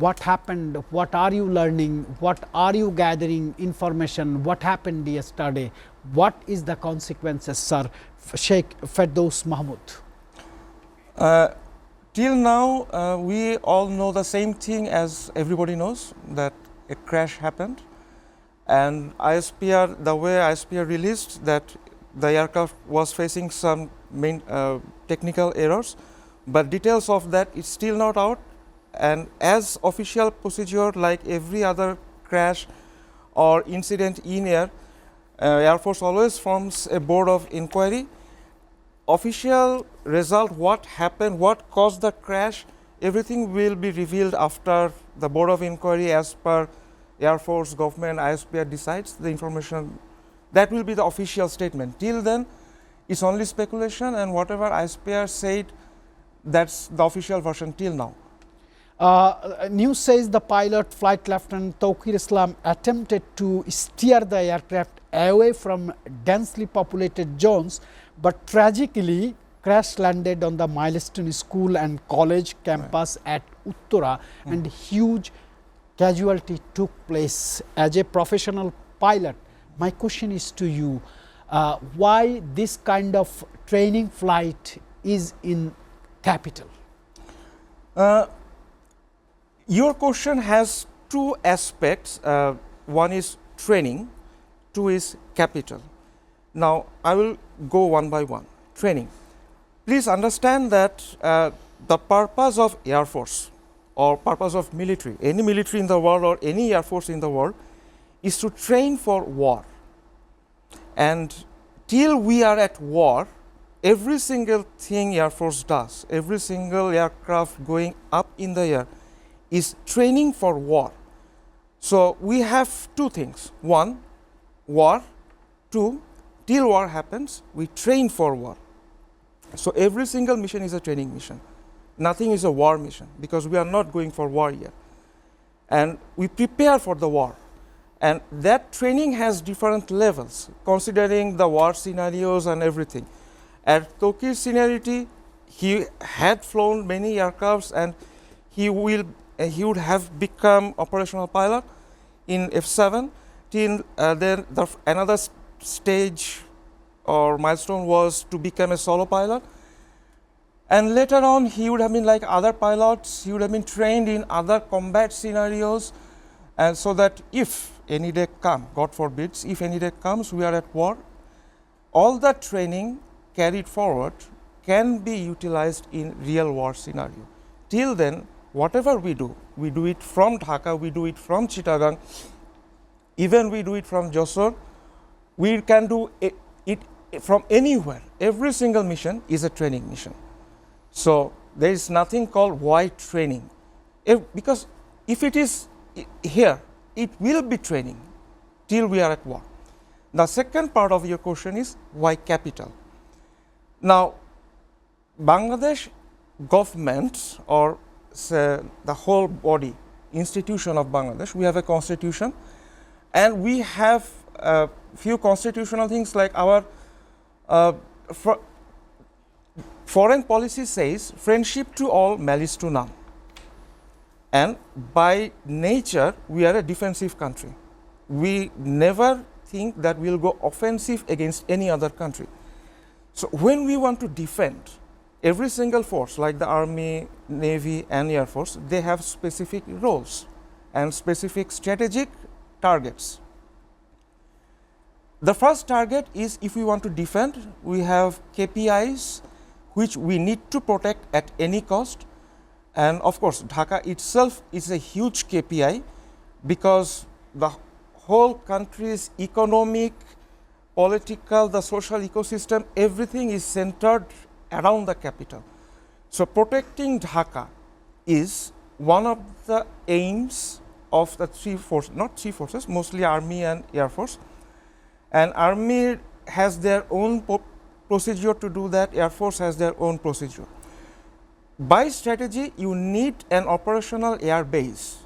what happened, what are you learning, what are you gathering information, what happened yesterday, what is the consequences, sir? Sheikh Firdaus Mahmood. Till now, we all know the same thing as everybody knows, that a crash happened, and ISPR, the way ISPR released that the aircraft was facing some main technical errors, but details of that is still not out. And as official procedure, like every other crash or incident in air, Air Force always forms a board of inquiry. Official result, what happened, what caused the crash, everything will be revealed after the board of inquiry as per Air Force, government, ISPR decides the information. That will be the official statement. Till then, it's only speculation, and whatever ISPR said, that's the official version till now. News says the pilot, Flight Lieutenant Tawqir Islam, attempted to steer the aircraft away from densely populated zones, but tragically crash landed on the Milestone School and College campus at Uttara, and huge casualty took place. As a professional pilot, my question is to you, why this kind of training flight is in capital? Your question has two aspects. One is training, two is capital. Now, I will go one by one. Training. Please understand that the purpose of Air Force or purpose of military, any military in the world or any Air Force in the world, is to train for war. And till we are at war, every single thing Air Force does, every single aircraft going up in the air is training for war. So we have two things. One, war. Two, till war happens, we train for war. So every single mission is a training mission. Nothing is a war mission, because we are not going for war yet. And we prepare for the war. And that training has different levels, considering the war scenarios and everything. At Tawqir's seniority, he had flown many aircrafts, and he would have become operational pilot in F7. Till then, another stage or milestone was to become a solo pilot. And later on, he would have been like other pilots. He would have been trained in other combat scenarios, and so that if any day comes, God forbids, if any day comes, we are at war, all that training carried forward can be utilized in real war scenario. Till then, whatever we do it from Dhaka, we do it from Chittagong, even we do it from Jessore, we can do it from anywhere. Every single mission is a training mission. So there is nothing called why training. Because if it is here, it will be training till we are at war. The second part of your question is why capital. Now, Bangladesh government, or say the whole body, institution of Bangladesh, we have a constitution, and we have a few constitutional things like our foreign policy says friendship to all, malice to none. And by nature, we are a defensive country. We never think that we will go offensive against any other country. So when we want to defend, every single force, like the Army, Navy, and Air Force, they have specific roles and specific strategic targets. The first target is, if we want to defend, we have KPIs which we need to protect at any cost. And of course, Dhaka itself is a huge KPI, because the whole country's economic, political, the social ecosystem, everything is centered around the capital. So protecting Dhaka is one of the aims of the three forces, not three forces, mostly Army and Air Force. And Army has their own procedure to do that, Air Force has their own procedure. By strategy, you need an operational air base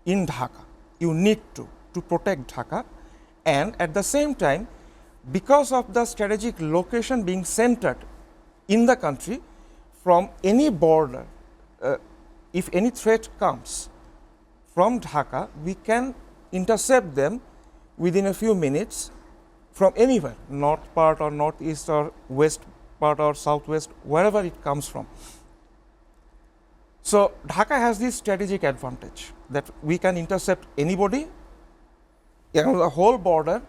in Dhaka. You need to protect Dhaka, and at the same time, because of the strategic location being centered in the country, from any border, if any threat comes, from Dhaka, we can intercept them within a few minutes from anywhere, north part or northeast or west part or southwest, wherever it comes from. So Dhaka has this strategic advantage that we can intercept anybody along the whole border,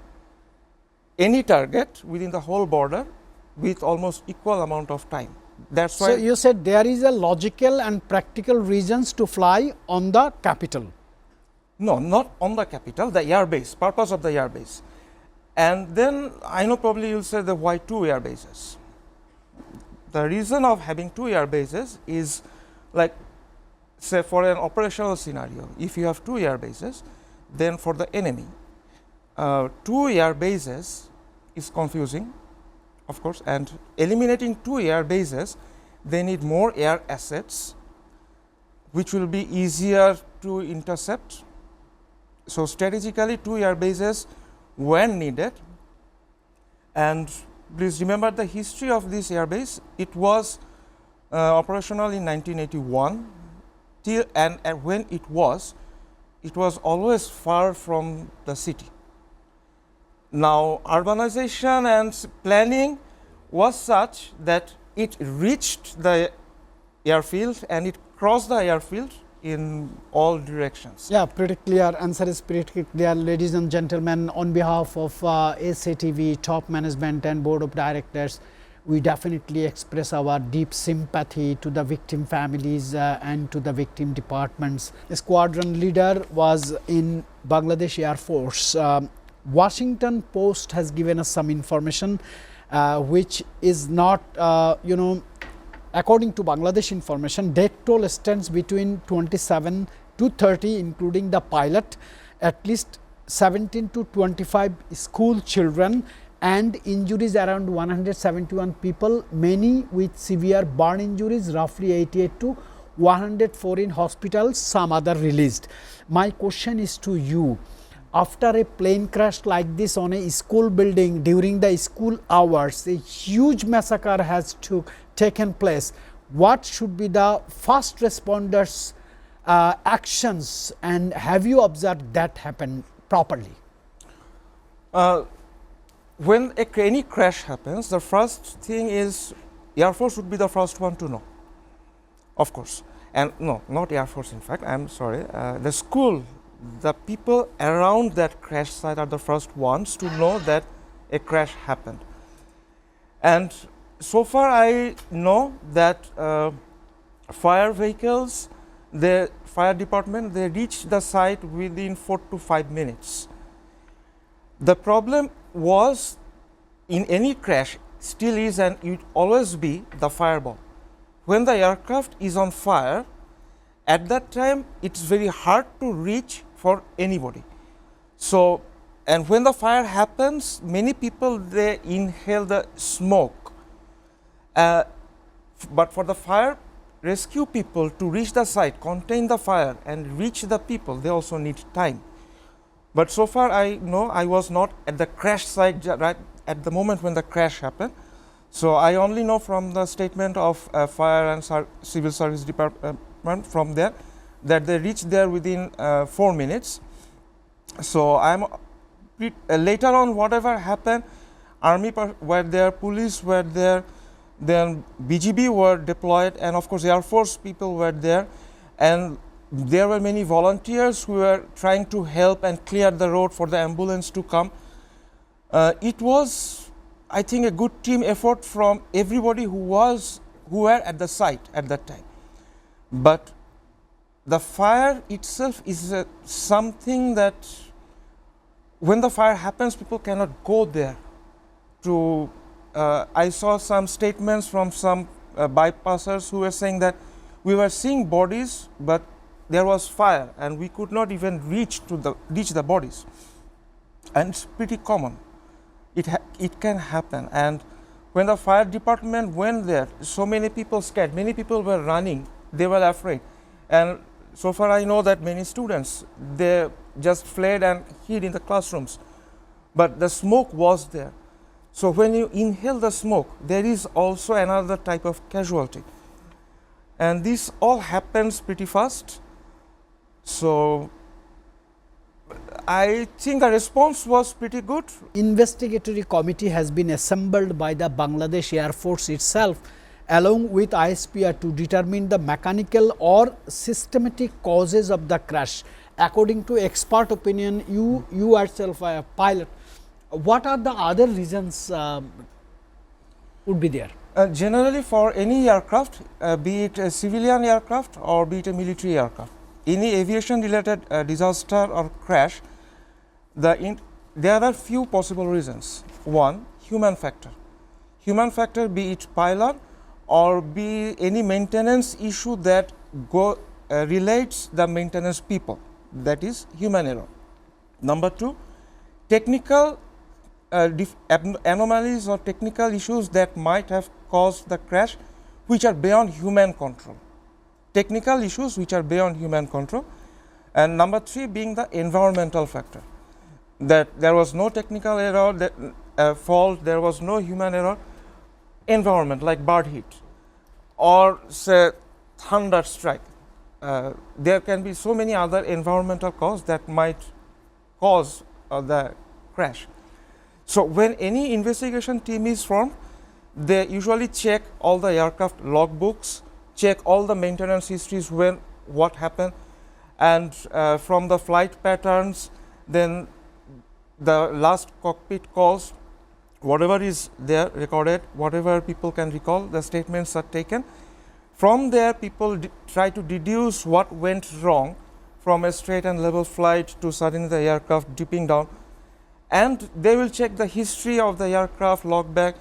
any target within the whole border with almost equal amount of time. That's why. So you said there is a logical and practical reasons to fly on the capital. No, not on the capital, the air base, purpose of the air base. And then I know probably you'll say the why two air bases. The reason of having two air bases is like, say for an operational scenario, if you have two air bases, then for the enemy, two air bases is confusing, of course, and eliminating two air bases, they need more air assets, which will be easier to intercept. So strategically, two air bases when needed. And please remember the history of this air base. It was operational in 1981 till and when it was always far from the city. Now urbanization and planning was such that it reached the airfield and it crossed the airfield in all directions. Yeah, pretty clear. Answer is pretty clear, ladies and gentlemen. On behalf of SATV top management and board of directors, we definitely express our deep sympathy to the victim families and to the victim departments. The squadron leader was in Bangladesh Air Force. Washington Post has given us some information which is not, according to Bangladesh information, death toll stands between 27 to 30, including the pilot, at least 17 to 25 school children, and injuries around 171 people, many with severe burn injuries, roughly 88 to 104 in hospitals, some other released. My question is to you. After a plane crash like this on a school building during the school hours, a huge massacre has taken place. What should be the first responders' actions, and have you observed that happen properly? When any crash happens, the first thing is Air Force would be the first one to know, of course. And no, not Air Force, in fact, I'm sorry, the school, the people around that crash site are the first ones to know that a crash happened. And so far I know that fire vehicles, the fire department, they reach the site within 4 to 5 minutes. The problem was in any crash still is and it always be the fireball. When the aircraft is on fire, at that time it's very hard to reach for anybody. So, and when the fire happens, many people they inhale the smoke. But for the fire rescue people to reach the site, contain the fire and reach the people, they also need time. But so far I know I was not at the crash site right at the moment when the crash happened. So I only know from the statement of Fire and Civil Service Department from there that they reached there within 4 minutes. So I'm later on whatever happened, army were there, police were there, then BGB were deployed, and of course Air Force people were there, and there were many volunteers who were trying to help and clear the road for the ambulance to come. It was, I think, a good team effort from everybody who were at the site at that time. But the fire itself is something that when the fire happens, people cannot go there. I saw some statements from some bypassers who were saying that we were seeing bodies, but there was fire and we could not even reach the bodies. And it's pretty common. It can happen. And when the fire department went there, so many people scared, many people were running, they were afraid. And so far I know that many students, they just fled and hid in the classrooms. But the smoke was there. So when you inhale the smoke, there is also another type of casualty. And this all happens pretty fast. So I think the response was pretty good. Investigatory committee has been assembled by the Bangladesh Air Force itself along with ISPR to determine the mechanical or systematic causes of the crash. According to expert opinion, you yourself are a pilot. What are the other reasons would be there? Generally for any aircraft, be it a civilian aircraft or be it a military aircraft, any aviation related disaster or crash, there are few possible reasons. One, human factor. Human factor, be it pilot or be any maintenance issue that relates the maintenance people, that is human error. Number two, technical anomalies or technical issues that might have caused the crash which are beyond human control. Technical issues which are beyond human control. And number three being the environmental factor, that there was no technical error, fault, there was no human error. Environment like bird heat or say thunder strike. There can be so many other environmental causes that might cause the crash. So when any investigation team is formed, they usually check all the aircraft logbooks, check all the maintenance histories, when what happened, and from the flight patterns, then the last cockpit calls, whatever is there recorded, whatever people can recall, the statements are taken. From there, people try to deduce what went wrong from a straight and level flight to suddenly the aircraft dipping down. And they will check the history of the aircraft logback,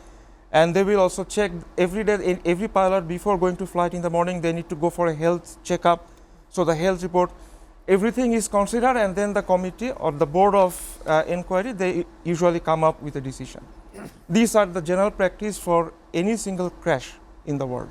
and they will also check every day, every pilot before going to flight in the morning, they need to go for a health checkup. So the health report, everything is considered, and then the committee or the board of inquiry, they usually come up with a decision. These are the general practice for any single crash in the world.